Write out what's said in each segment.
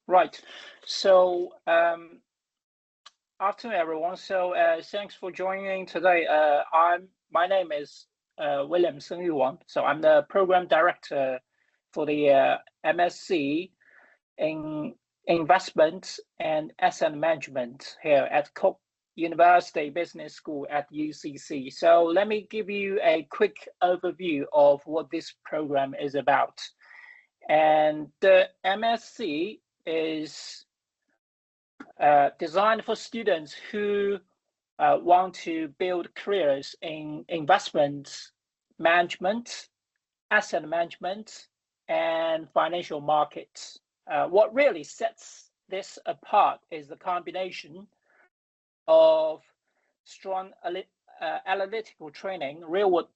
Right. So, afternoon, everyone. So, thanks for joining today. My name is William Seng Yuan. So, I'm the program director for the MSc in Investment and Asset Management here at Cook University Business School at UCC. So, let me give you a quick overview of what this program is about. And the MSc is designed for students who want to build careers in investment management, asset management, and financial markets. What really sets this apart is the combination of strong analytical training, real-world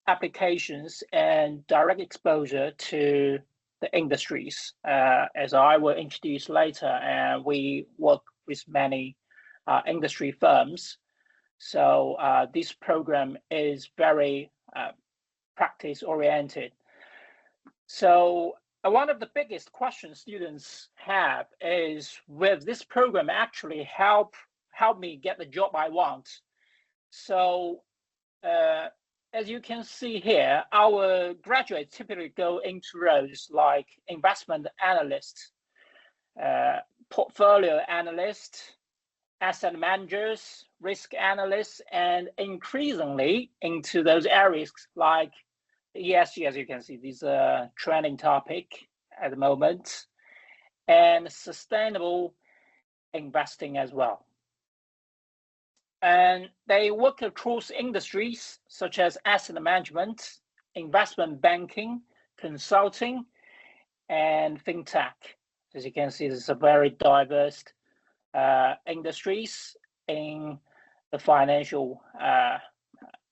applications, and direct exposure to the industries, as I will introduce later. And we work with many industry firms. So this program is very practice-oriented. So one of the biggest questions students have is, will this program actually help me get the job I want? So as you can see here, our graduates typically go into roles like investment analyst, portfolio analyst, asset managers, risk analysts, and increasingly into those areas like ESG, as you can see, this is a trending topic at the moment, and sustainable investing as well. And they work across industries such as asset management, investment banking, consulting, and fintech. As you can see, this is a very diverse industries in the financial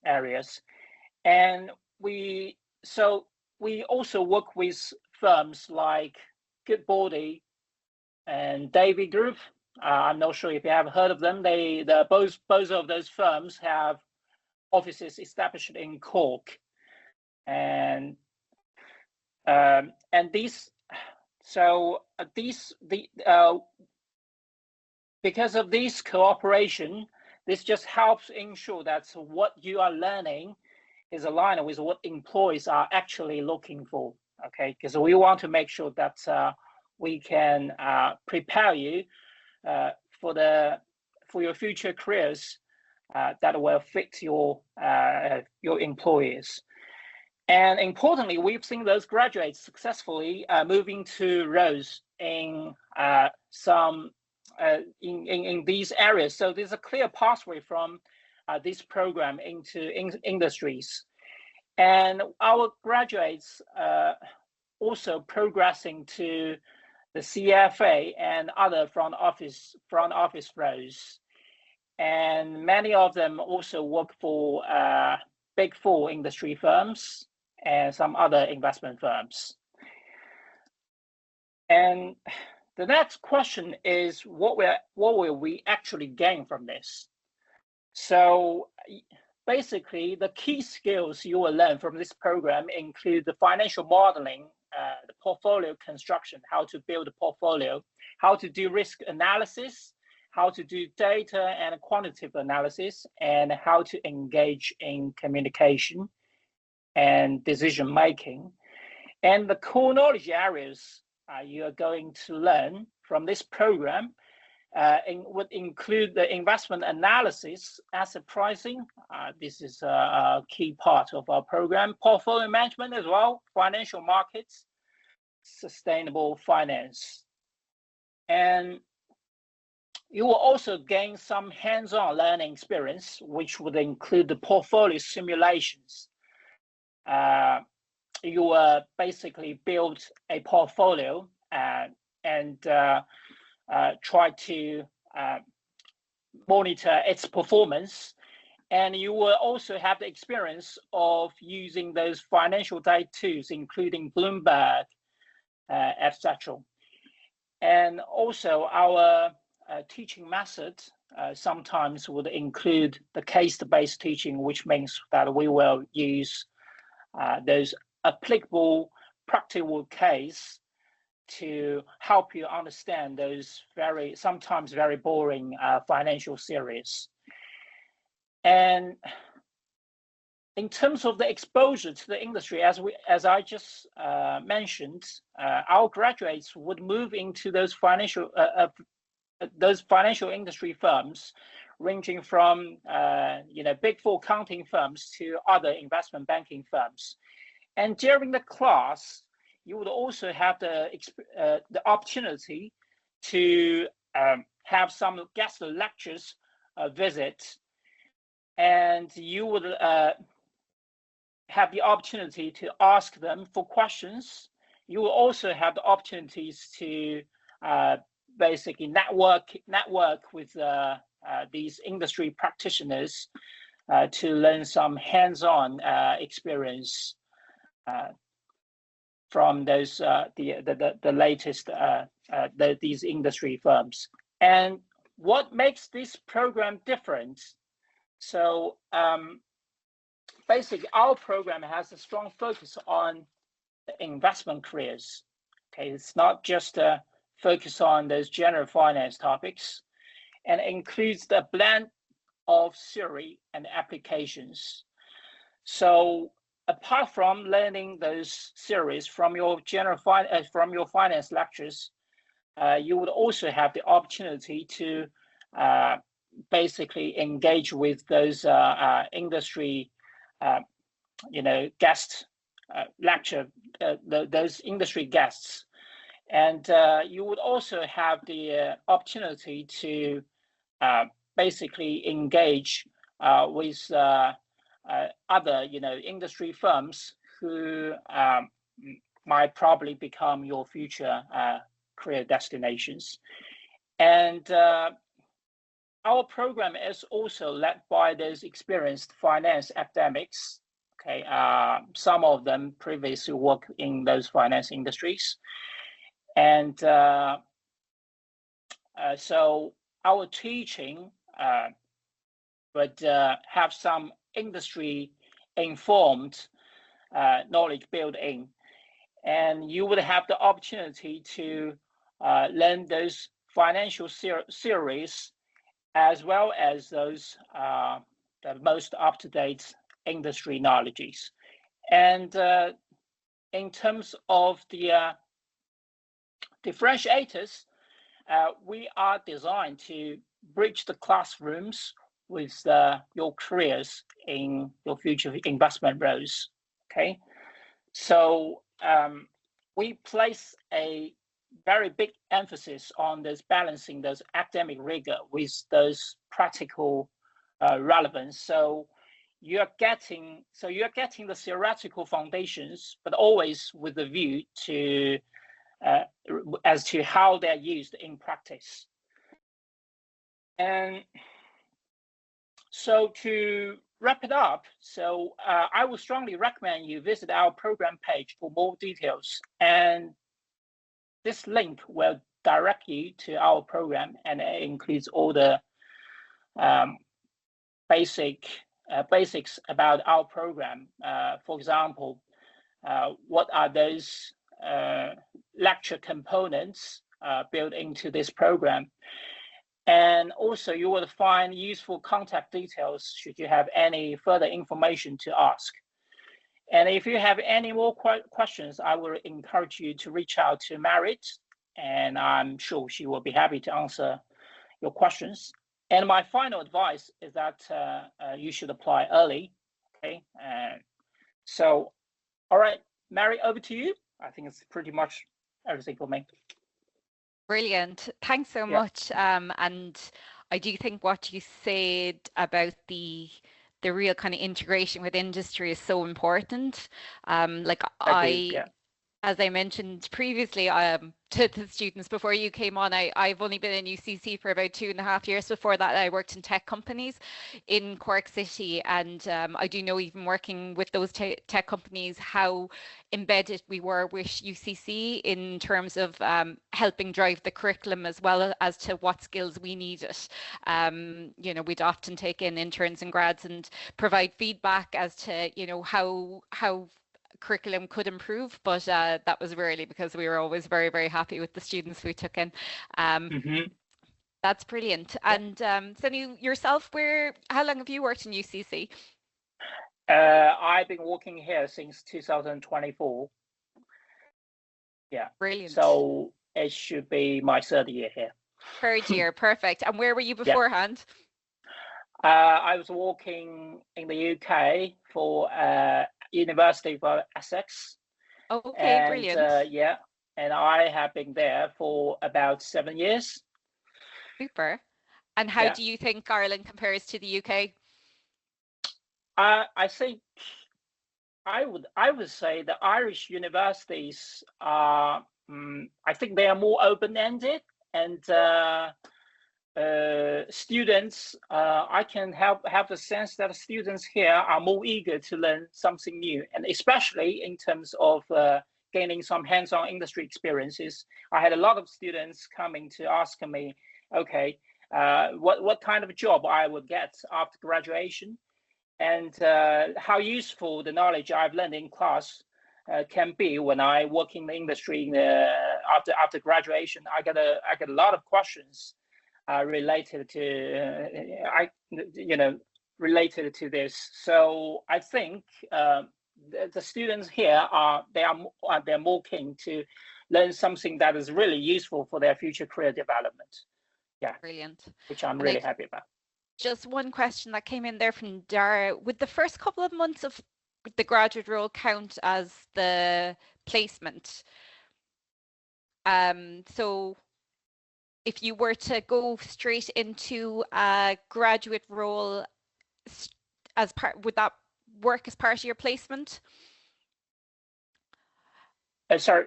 areas. And we also work with firms like Goodbody and Davy Group. I'm not sure if you have heard of them. Both of those firms have offices established in Cork, and because of this cooperation, this just helps ensure that what you are learning is aligned with what employees are actually looking for. Okay, because we want to make sure that we can prepare you for your future careers that will fit your employers. And importantly, we've seen those graduates successfully moving to roles in in these areas. So there's a clear pathway from this program into industries. And our graduates also progressing to the CFA and other front office roles. And many of them also work for Big Four industry firms and some other investment firms. And the next question is, what will we actually gain from this? So basically, the key skills you will learn from this program include the financial modeling, the portfolio construction, how to build a portfolio, how to do risk analysis, how to do data and quantitative analysis, and how to engage in communication and decision making. And the core knowledge areas you are going to learn from this program would include the investment analysis, asset pricing. This is a key part of our program. Portfolio management as well, financial markets, sustainable finance. And you will also gain some hands-on learning experience, which would include the portfolio simulations. You will basically build a portfolio and try to monitor its performance. And you will also have the experience of using those financial data tools, including Bloomberg, etc. And also our teaching method sometimes would include the case-based teaching, which means that we will use those applicable practical case to help you understand those sometimes very boring financial series. And in terms of the exposure to the industry, as I just mentioned, our graduates would move into those financial industry firms, ranging from Big Four accounting firms to other investment banking firms. And during the class, you would also have the opportunity to have some guest lectures visit, and you would have the opportunity to ask them for questions. You will also have the opportunities to basically network with these industry practitioners to learn some hands-on experience from those the latest these industry firms. And what makes this program different? So basically, our program has a strong focus on investment careers. Okay, it's not just a focus on those general finance topics, and it includes the blend of theory and applications. So apart from learning those theories from your finance lectures, you would also have the opportunity to basically engage with those industry guest those industry guests, and you would also have the opportunity to basically engage with other industry firms who might probably become your future career destinations. And our program is also led by those experienced finance academics. Okay, some of them previously worked in those finance industries, and so our teaching would have some industry informed knowledge built in, and you would have the opportunity to learn those financial theories as well as those the most up-to-date industry knowledges. And in terms of the differentiators, we are designed to bridge the classrooms with your careers in your future investment roles. Okay, so we place a very big emphasis on this balancing those academic rigor with those practical relevance. So you're getting the theoretical foundations, but always with the view to as to how they're used in practice. And so to wrap it up, so I would strongly recommend you visit our program page for more details, and this link will direct you to our program, and it includes all the basics about our program. For example, what are those lecture components built into this program? And also you will find useful contact details should you have any further information to ask. And if you have any more questions, I will encourage you to reach out to Merit, and I'm sure she will be happy to answer your questions. And my final advice is that you should apply early. Okay. So, all right, Mary, over to you. I think it's pretty much everything for me. Brilliant. Thanks so much. And I do think what you said about the real kind of integration with industry is so important. As I mentioned previously to the students before you came on, I've only been in UCC for about 2.5 years. Before that, I worked in tech companies in Cork City, and I do know, even working with those tech companies, how embedded we were with UCC in terms of helping drive the curriculum, as well as to what skills we needed. We'd often take in interns and grads and provide feedback as to how curriculum could improve, but that was really because we were always very, very happy with the students we took in. That's brilliant. And Sunny, yourself, how long have you worked in UCC? I've been working here since 2024. Yeah. Brilliant. So it should be my third year here. Third year, perfect. And where were you beforehand? I was working in the UK for University of Essex. Okay, brilliant. Yeah, and I have been there for about 7 years. Super. And how do you think Ireland compares to the UK? I think I would say the Irish universities are, I think they are more open-ended, and students, I can have the sense that students here are more eager to learn something new, and especially in terms of gaining some hands-on industry experiences. I had a lot of students coming to ask me, okay, what kind of job I would get after graduation, and how useful the knowledge I've learned in class can be when I work in the industry after graduation. I get a lot of questions related to this. So I think the students here they're more keen to learn something that is really useful for their future career development. Yeah, brilliant. Which I'm really happy about. Just one question that came in there from Dara. Would the first couple of months of the graduate role count as the placement? So if you were to go straight into a graduate role would that work as part of your placement? Sorry,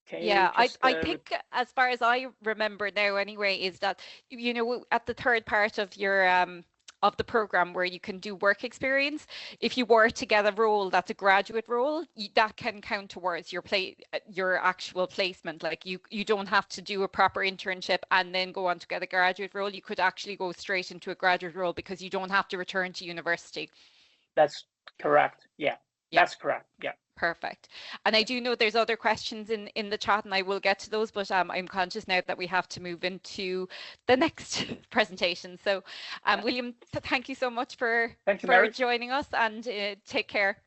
I think as far as I remember now anyway, is that, you know, at the third part of your of the program where you can do work experience, if you were to get a role that's a graduate role, that can count towards your actual placement. Like you don't have to do a proper internship and then go on to get a graduate role. You could actually go straight into a graduate role because you don't have to return to university. That's correct. Yeah. That's correct. Yeah. Perfect. And I do know there's other questions in the chat, and I will get to those, but I'm conscious now that we have to move into the next presentation. So William, thank you so much for joining us, and take care.